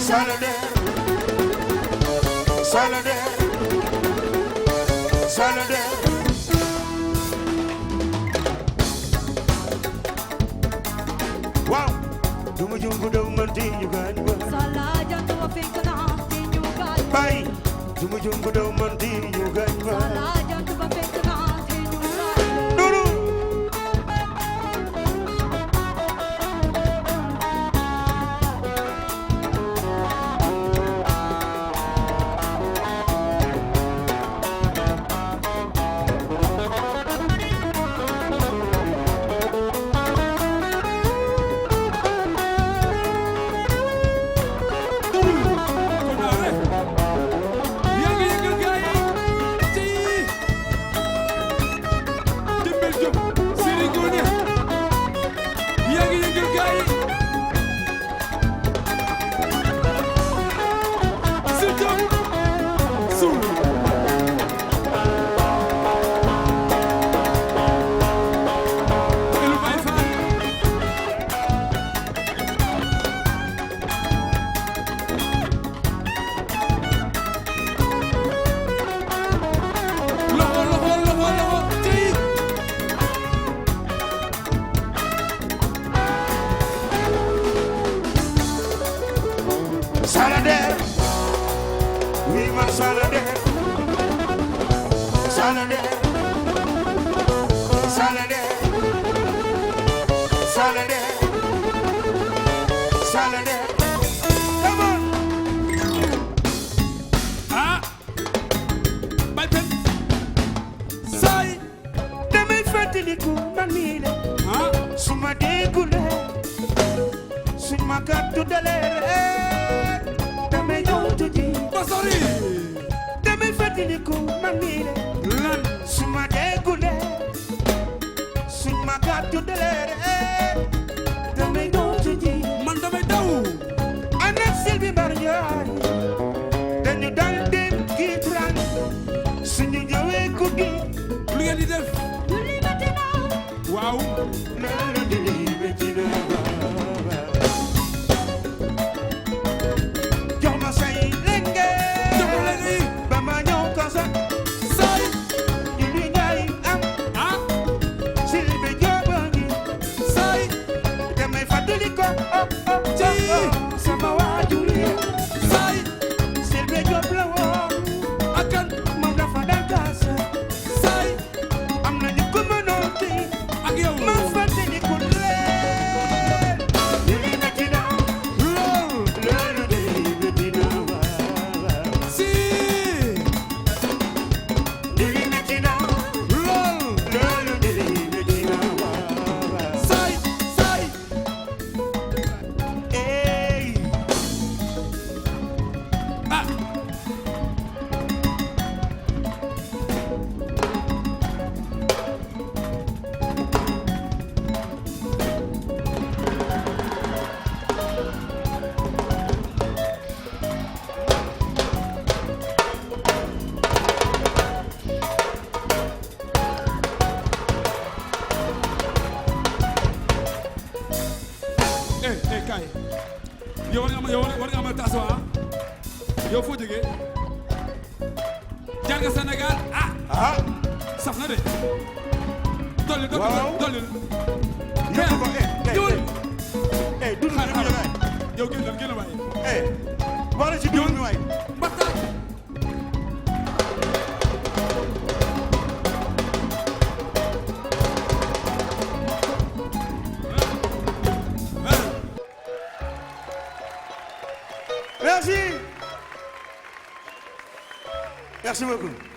Salader, Salader, Salader. Wow, duma jungu do manti yugan ba. Salaja tu fikna ti yugan. Bai, duma jungu do manti yugan ba. Salaja tu fikna ti yugan. Dulu. Salader, we must Salader, Salader, Salader, Salader, Salader. Come on. Ah, my pen. Say, Damay fataliku mamile, ah, suma degule, suma gattu dalere. Damay yontuji, Basari. damay fataliku mamile, Lan, suma degule, suma gattu dalere. Damay yontuji. man damay daw. Ana Sylvie Barñaay dañu dal dem Kitran suñu ñëwee guddi Lu ngeen di def? You leave it now. Waaw. loolu di libe ci na jox ma say lenge Jox ma lenge yi. ba ma ñëw kasa Say, ñu li ngay am ah, Sylvie Jooba ngi say, damay fàttali ko Ci. sama waajur yi say, Sylvie Joob la woon akan, moom dafa dal kasa say, am nañu ko mënoon tey ak yow. ma fàttali ko leen ñu li na ci na Lool. loolu de libe dina waaw Si. ñu li na ci na Lool. loolu de libe dina waaw Say, say. ey Ah. Kay. Yow war nga ma taso ah. Yow foo jógee? Jaar nga Sénégal? Ah, ah saf na de. Dolli, Waaw. dolli. yóbbu ko Ndiouli. dund Xaar, bi xaar. waay Yow génn waay. wax na ci dund bi waay Mbaxtaan. merci merci beaucoup